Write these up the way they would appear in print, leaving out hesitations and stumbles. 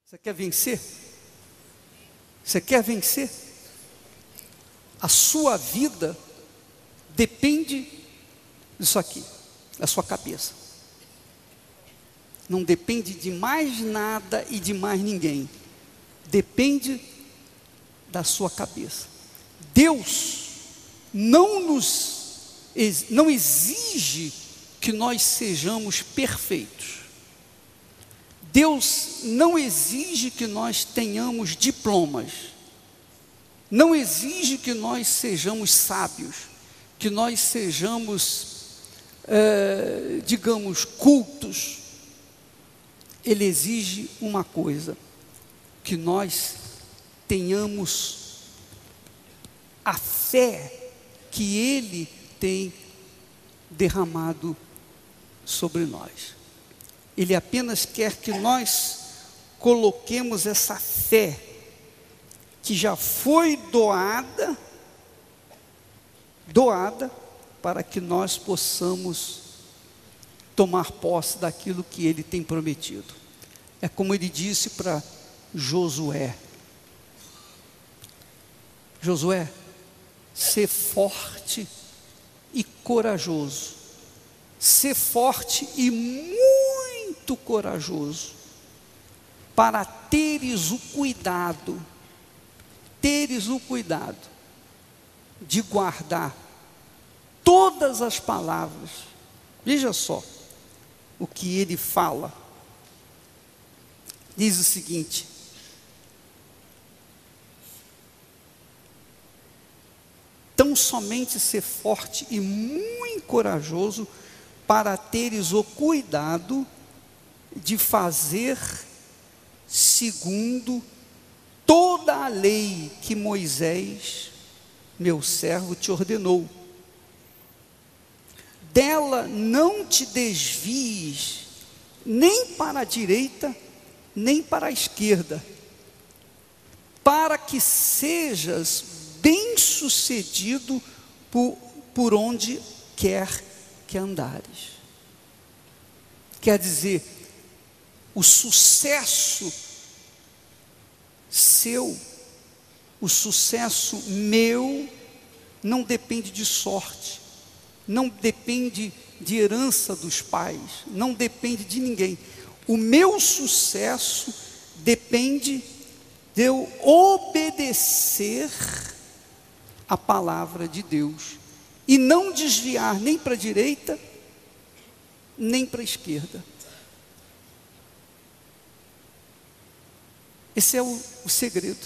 Você quer vencer? Você quer vencer? A sua vida depende disso aqui, da sua cabeça. Não depende de mais nada e de mais ninguém. Depende da sua cabeça. Deus não exige que nós sejamos perfeitos. Deus não exige que nós tenhamos diplomas. Não exige que nós sejamos sábios, que nós sejamos, digamos, cultos. Ele exige uma coisa, que nós tenhamos a fé que Ele tem derramado sobre nós. Ele apenas quer que nós coloquemos essa fé que já foi doada para que nós possamos tomar posse daquilo que Ele tem prometido. É como Ele disse para Josué: Josué, ser forte e corajoso, ser forte e muito corajoso, para teres o cuidado de guardar todas as palavras. Veja só o que ele fala. Diz o seguinte: tão somente ser forte e muito corajoso, para teres o cuidado de fazer segundo toda a lei que Moisés, meu servo, te ordenou. Dela não te desvies, nem para a direita, nem para a esquerda, para que sejas bem-sucedido por onde quer que andares. Quer dizer, o sucesso seu, o sucesso meu, não depende de sorte, não depende de herança dos pais, não depende de ninguém. O meu sucesso depende de eu obedecer a palavra de Deus e não desviar nem para a direita, nem para a esquerda. Esse é o segredo.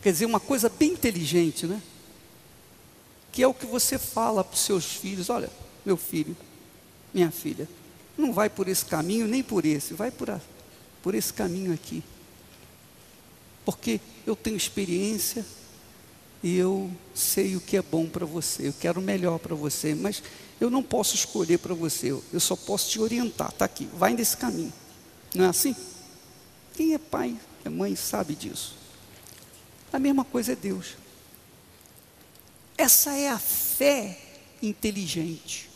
Quer dizer, uma coisa bem inteligente, né? Que é o que você fala para os seus filhos: olha, meu filho, minha filha, não vai por esse caminho nem por esse, vai por esse caminho aqui, porque eu tenho experiência e eu sei o que é bom para você, eu quero o melhor para você, mas eu não posso escolher para você, eu só posso te orientar. Está aqui, vai nesse caminho. Não é assim? Quem é pai, é mãe, sabe disso. A mesma coisa é Deus. Essa é a fé inteligente.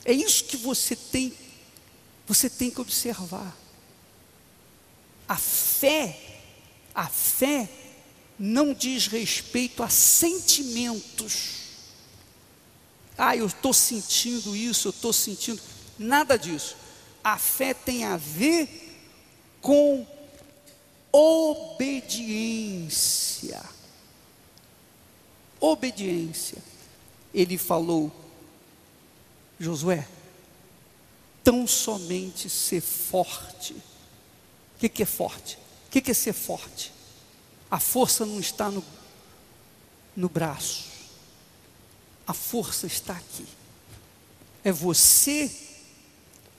É isso que você tem que observar. A fé não diz respeito a sentimentos. Eu estou sentindo isso, eu estou sentindo. Nada disso. A fé tem a ver com obediência. Obediência. Ele falou: Josué, tão somente ser forte. O que é forte? O que é ser forte? A força não está no braço. A força está aqui. É você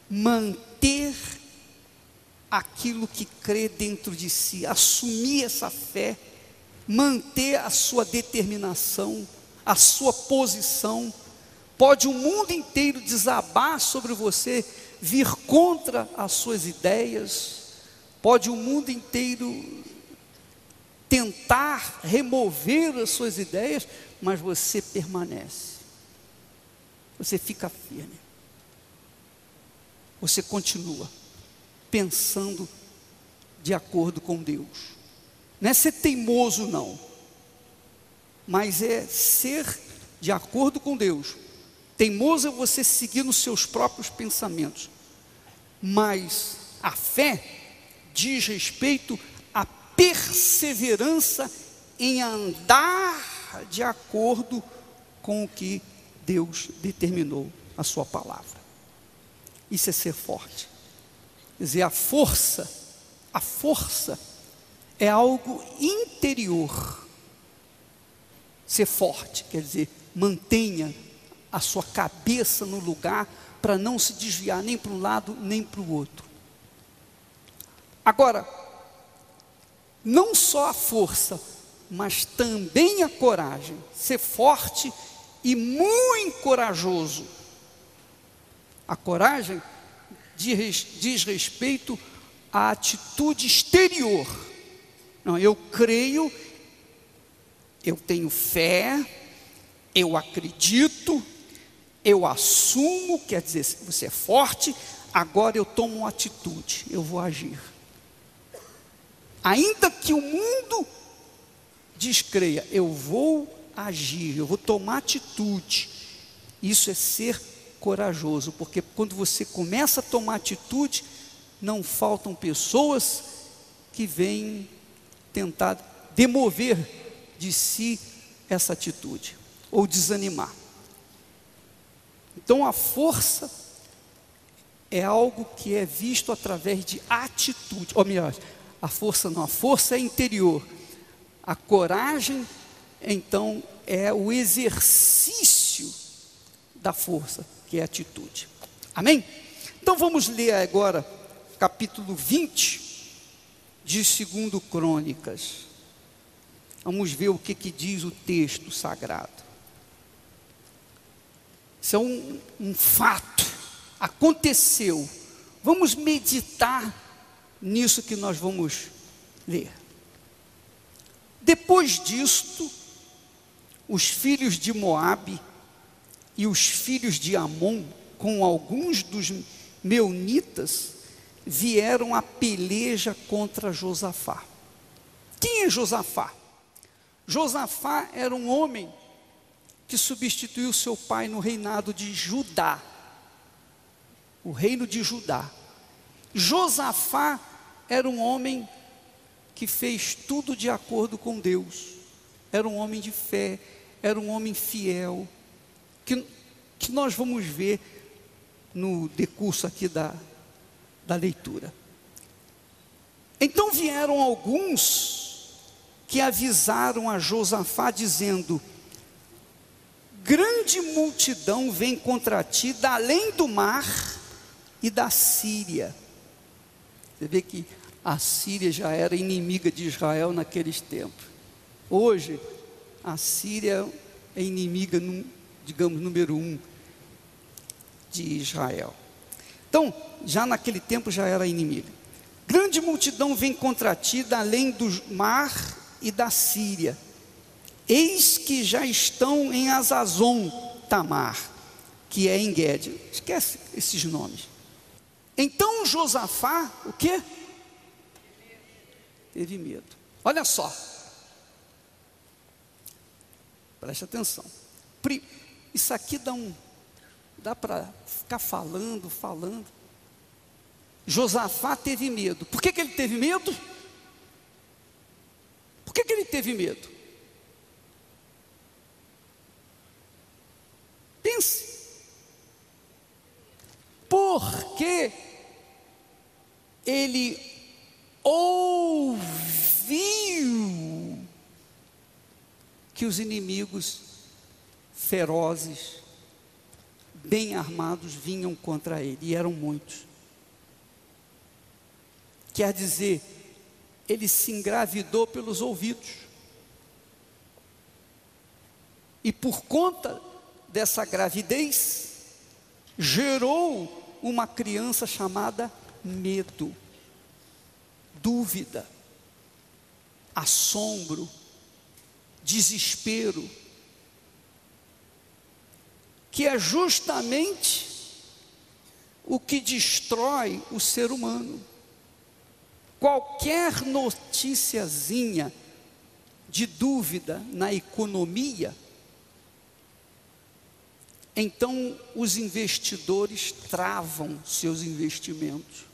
manter aquilo que crê dentro de si, assumir essa fé, manter a sua determinação, a sua posição. Pode o mundo inteiro desabar sobre você, vir contra as suas ideias, pode o mundo inteiro tentar remover as suas ideias, mas você permanece, você fica firme. você continua pensando de acordo com Deus. Não é ser teimoso, não, mas é ser de acordo com Deus. Teimoso é você seguir nos seus próprios pensamentos, mas a fé diz respeito à perseverança em andar de acordo com o que Deus determinou a sua palavra. Isso é ser forte. Quer dizer, a força é algo interior. Ser forte quer dizer, mantenha a sua cabeça no lugar para não se desviar nem para um lado nem para o outro. Agora, não só a força, mas também a coragem. Ser forte e muito corajoso. A coragem diz respeito à atitude exterior. Não, eu creio, eu tenho fé, eu acredito, eu assumo, quer dizer, você é forte, agora eu tomo uma atitude, eu vou agir. Ainda que o mundo descreia, eu vou agir, eu vou tomar atitude. Isso é ser corajoso, porque quando você começa a tomar atitude, não faltam pessoas que vêm tentar demover de si essa atitude, ou desanimar. Então a força é algo que é visto através de atitude, ou melhor, a força não, a força é interior. A coragem, então, é o exercício da força, que é a atitude. Amém? Então vamos ler agora capítulo 20 de 2 Crônicas. Vamos ver o que diz o texto sagrado. Isso é um fato, aconteceu. Vamos meditar nisso que nós vamos ler. Depois disto, os filhos de Moabe e os filhos de Amon, com alguns dos meunitas, vieram a peleja contra Josafá. Quem é Josafá? Josafá era um homem que substituiu seu pai no reinado de Judá, o reino de Judá. Josafá era um homem que fez tudo de acordo com Deus, era um homem de fé, era um homem fiel, que nós vamos ver no decurso aqui da leitura. Então vieram alguns que avisaram a Josafá dizendo: grande multidão vem contra ti da além do mar e da Síria. Você vê que a Síria já era inimiga de Israel naqueles tempos. Hoje, a Síria é inimiga, digamos, número 1 de Israel. Então, já naquele tempo já era inimiga. Grande multidão vem contra ti da além do mar e da Síria. Eis que já estão em Azazon Tamar, que é em Guede. Esquece esses nomes. Então Josafá, o quê? Teve medo. Olha só. Preste atenção. Isso aqui dá para ficar falando. Josafá teve medo. Por que ele teve medo? Por que ele teve medo? Pense. Porque ele ouviu que os inimigos ferozes, bem armados, vinham contra ele, e eram muitos. Quer dizer, ele se engravidou pelos ouvidos, e por conta dessa gravidez, gerou uma criança chamada medo, dúvida, assombro, desespero, que é justamente o que destrói o ser humano. Qualquer noticiazinha de dúvida na economia, então os investidores travam seus investimentos.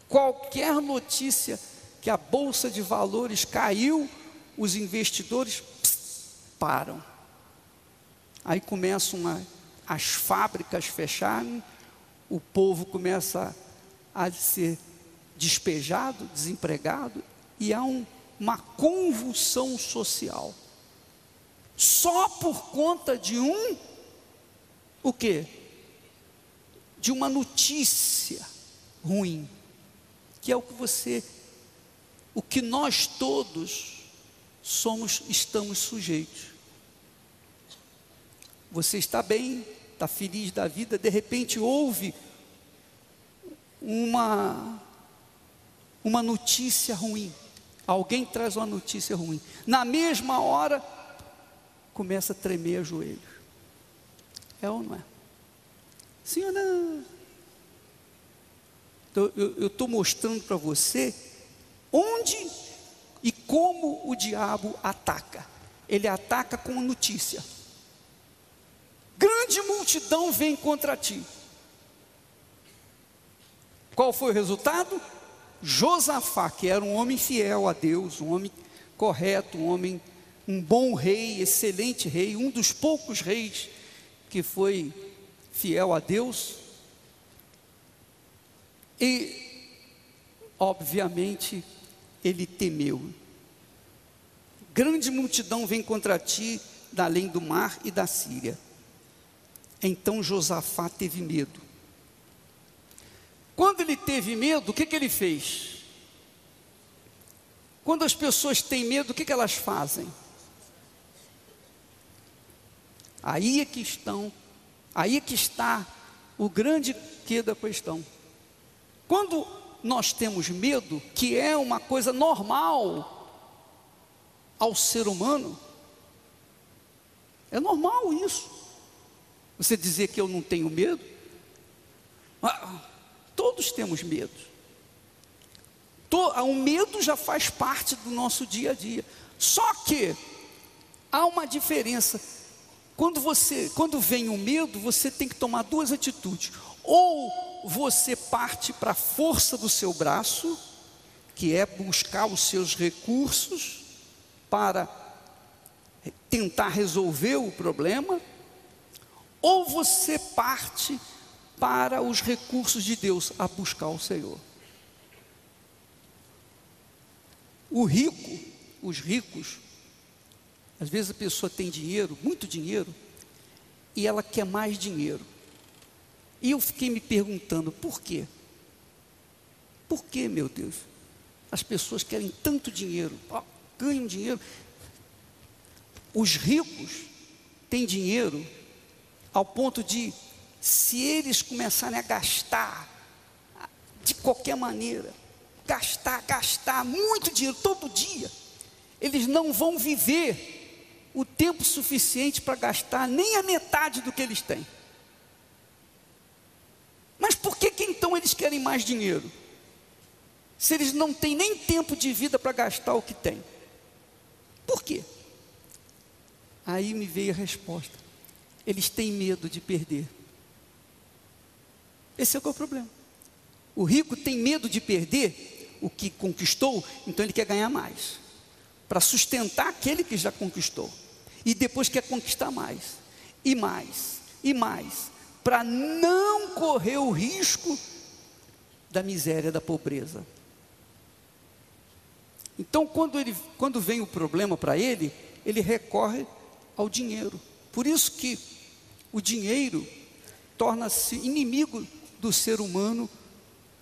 Qualquer notícia que a bolsa de valores caiu, os investidores param. Aí começam as fábricas fecharem, o povo começa a ser despejado, desempregado, e há uma convulsão social. Só por conta de o quê? De uma notícia ruim, que é o que nós todos estamos sujeitos. Você está bem, está feliz da vida, de repente houve uma notícia ruim. Alguém traz uma notícia ruim. Na mesma hora, começa a tremer o joelho. É ou não é? Sim ou não? Então, eu estou mostrando para você onde e como o diabo ataca. Ele ataca com notícia. Grande multidão vem contra ti. Qual foi o resultado? Josafá, que era um homem fiel a Deus, um homem correto, um bom rei, excelente rei, um dos poucos reis que foi fiel a Deus. E, obviamente, ele temeu. Grande multidão vem contra ti, da além do mar e da Síria. Então Josafá teve medo. Quando ele teve medo, o que ele fez? Quando as pessoas têm medo, o que elas fazem? Aí é que está o grande quê da questão. Quando nós temos medo, que é uma coisa normal ao ser humano, é normal isso. Você dizer que eu não tenho medo? Todos temos medo. O medo já faz parte do nosso dia a dia. Só que há uma diferença. Quando vem o medo, você tem que tomar duas atitudes. Ou você parte para a força do seu braço, que é buscar os seus recursos para tentar resolver o problema, ou você parte para os recursos de Deus, a buscar o Senhor. Os ricos, às vezes a pessoa tem dinheiro, muito dinheiro, e ela quer mais dinheiro. E eu fiquei me perguntando, por quê? Por que, meu Deus? As pessoas querem tanto dinheiro, ganham dinheiro. Os ricos têm dinheiro ao ponto de, se eles começarem a gastar de qualquer maneira, gastar muito dinheiro todo dia, eles não vão viver o tempo suficiente para gastar nem a metade do que eles têm. Mas por que então eles querem mais dinheiro? Se eles não têm nem tempo de vida para gastar o que têm. Por quê? Aí me veio a resposta. Eles têm medo de perder. Esse é o problema. O rico tem medo de perder o que conquistou, então ele quer ganhar mais, para sustentar aquele que já conquistou, e depois quer conquistar mais, e mais, e mais, para não correr o risco da miséria, da pobreza. Então quando vem o problema para ele, ele recorre ao dinheiro. Por isso que o dinheiro torna-se inimigo do ser humano,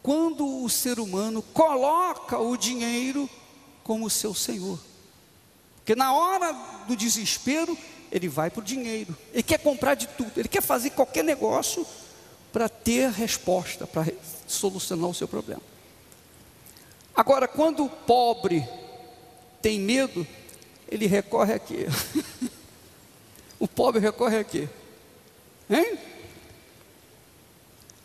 quando o ser humano coloca o dinheiro como seu senhor. Porque na hora do desespero, ele vai para o dinheiro, ele quer comprar de tudo, ele quer fazer qualquer negócio para ter resposta, para solucionar o seu problema. Agora, quando o pobre tem medo, ele recorre a quê? O pobre recorre a quê? Hein?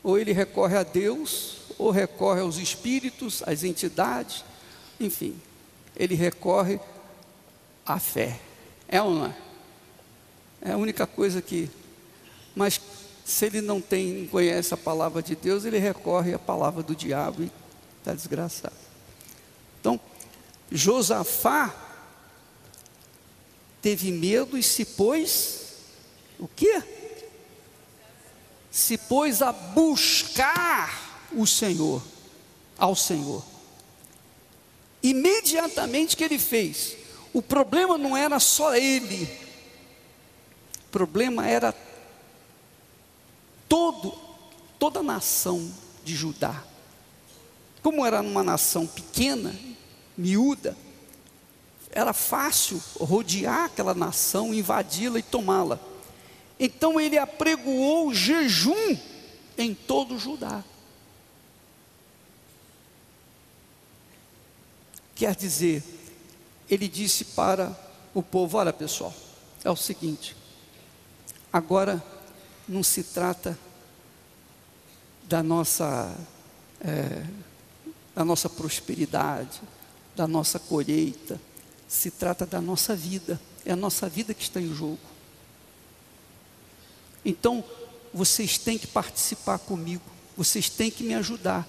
Ou ele recorre a Deus, ou recorre aos espíritos, às entidades, enfim, ele recorre à fé. É ou não é? É a única coisa que... Mas se ele não conhece a palavra de Deus, ele recorre à palavra do diabo e está desgraçado. Então, Josafá teve medo e se pôs, o quê? Se pôs a buscar o Senhor, ao Senhor. Imediatamente que ele fez, o problema não era só ele, o problema era toda a nação de Judá. Como era uma nação pequena, miúda, era fácil rodear aquela nação, invadi-la e tomá-la. Então ele apregoou jejum em todo Judá. Quer dizer, ele disse para o povo: olha pessoal, é o seguinte, agora não se trata da nossa prosperidade, da nossa colheita, se trata da nossa vida, é a nossa vida que está em jogo. Então, vocês têm que participar comigo, vocês têm que me ajudar.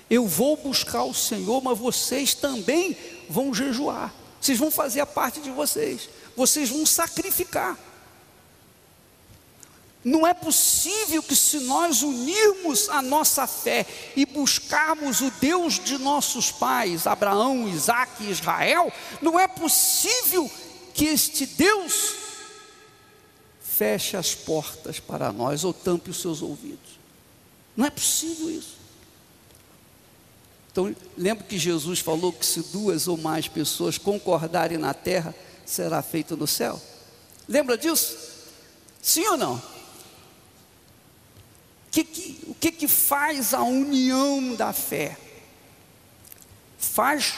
Eu vou buscar o Senhor, mas vocês também vão jejuar. Vocês vão fazer a parte de vocês. Vocês vão sacrificar. Não é possível que, se nós unirmos a nossa fé e buscarmos o Deus de nossos pais, Abraão, Isaque e Israel, não é possível que este Deus feche as portas para nós ou tampe os seus ouvidos. Não é possível isso. Então, lembra que Jesus falou que se 2 ou mais pessoas concordarem na terra, será feito no céu? Lembra disso? Sim ou não? O que faz a união da fé? Faz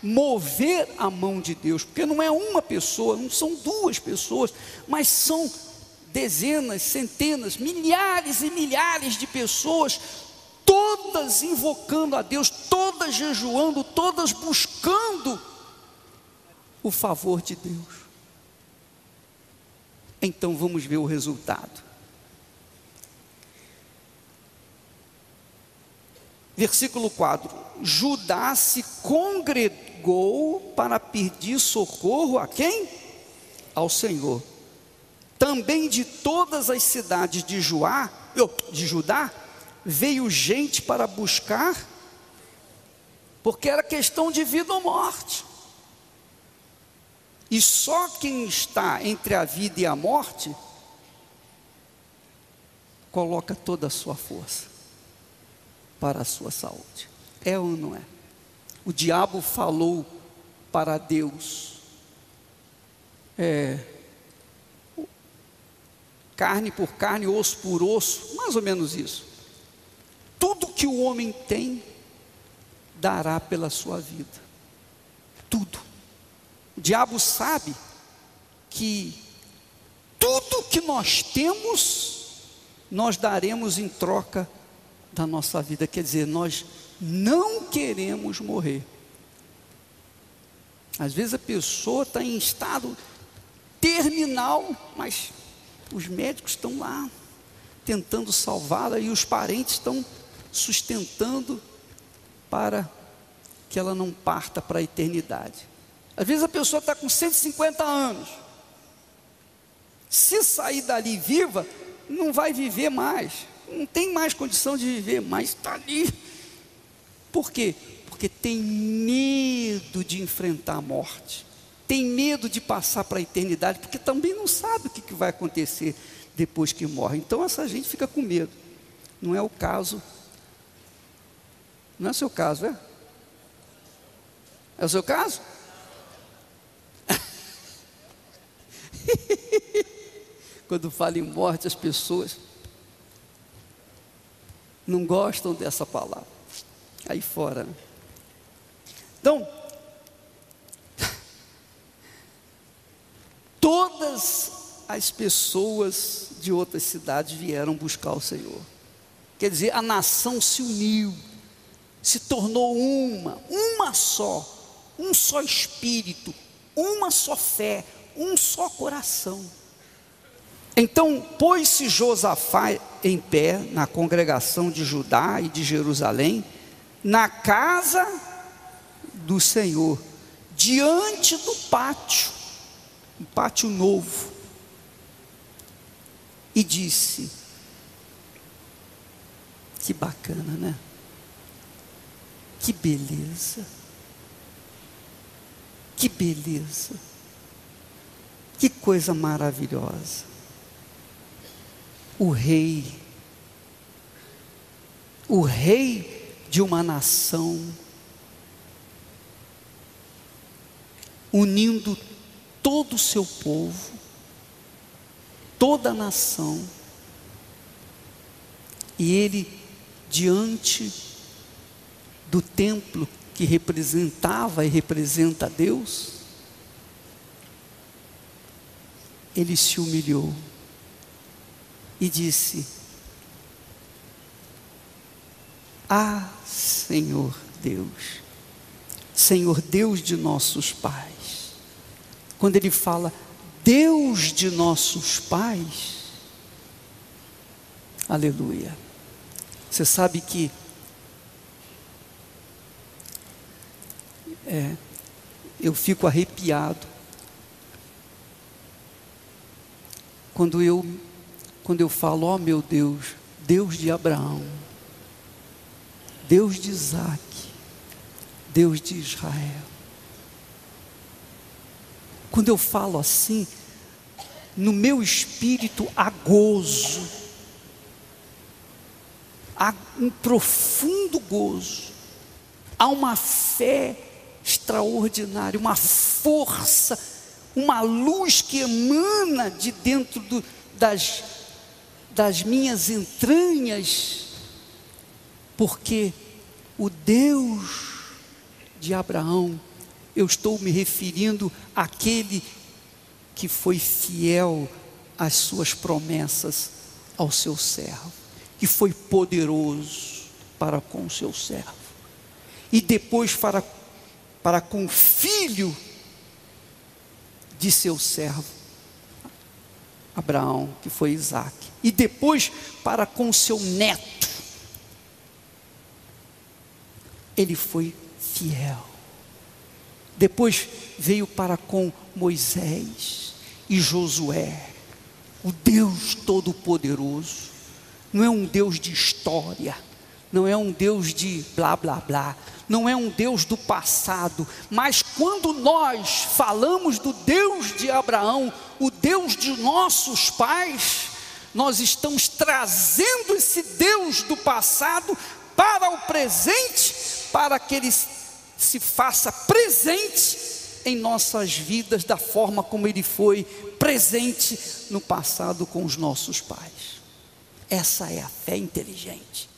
mover a mão de Deus, porque não é uma pessoa, não são 2 pessoas, mas são dezenas, centenas, milhares e milhares de pessoas, todas invocando a Deus, todas jejuando, todas buscando o favor de Deus. Então vamos ver o resultado. Versículo 4: Judá se congregou para pedir socorro a quem? Ao Senhor. Também de todas as cidades de Judá veio gente para buscar, porque era questão de vida ou morte. E só quem está entre a vida e a morte coloca toda a sua força para a sua saúde. É ou não é? O diabo falou para Deus: carne por carne, osso por osso, mais ou menos isso. Tudo que o homem tem, dará pela sua vida. Tudo. O diabo sabe que tudo que nós temos, nós daremos em troca da nossa vida. Quer dizer, nós não queremos morrer. Às vezes a pessoa está em estado terminal, mas os médicos estão lá tentando salvá-la e os parentes estão sustentando para que ela não parta para a eternidade. Às vezes a pessoa está com 150 anos, se sair dali viva, não vai viver mais, não tem mais condição de viver, mas está ali. Por quê? Porque tem medo de enfrentar a morte, tem medo de passar para a eternidade, porque também não sabe o que vai acontecer depois que morre. Então essa gente fica com medo. Não é o caso, não é o seu caso, é? É o seu caso? Quando fala em morte, as pessoas não gostam dessa palavra. Aí fora, né? Então, todas as pessoas de outras cidades vieram buscar o Senhor. Quer dizer, a nação se uniu, se tornou uma só, um só espírito, uma só fé, um só coração. Então, pôs-se Josafá em pé na congregação de Judá e de Jerusalém, na casa do Senhor, diante do pátio, um pátio novo, e disse: que bacana, né? Que beleza, que beleza, que coisa maravilhosa. O rei de uma nação, unindo todo o seu povo, toda a nação, e ele, diante do templo que representava e representa Deus, ele se humilhou e disse: ah, Senhor Deus, Senhor Deus de nossos pais. Quando ele fala Deus de nossos pais, aleluia. Você sabe que eu fico arrepiado quando eu falo: ó meu Deus, Deus de Abraão, Deus de Isaac, Deus de Israel. Quando eu falo assim, no meu espírito há gozo, há um profundo gozo, há uma fé extraordinária, uma força, uma luz que emana de dentro das minhas entranhas, porque o Deus de Abraão, eu estou me referindo àquele que foi fiel às suas promessas ao seu servo, que foi poderoso para com o seu servo, e depois para com o filho de seu servo Abraão, que foi Isaac, e depois para com seu neto. Ele foi fiel. Depois veio para com Moisés e Josué. O Deus Todo-Poderoso não é um Deus de história, não é um Deus de blá blá blá, não é um Deus do passado, mas quando nós falamos do Deus de Abraão, o Deus de nossos pais, nós estamos trazendo esse Deus do passado para o presente, para que Ele se faça presente em nossas vidas, da forma como Ele foi presente no passado com os nossos pais. Essa é a fé inteligente.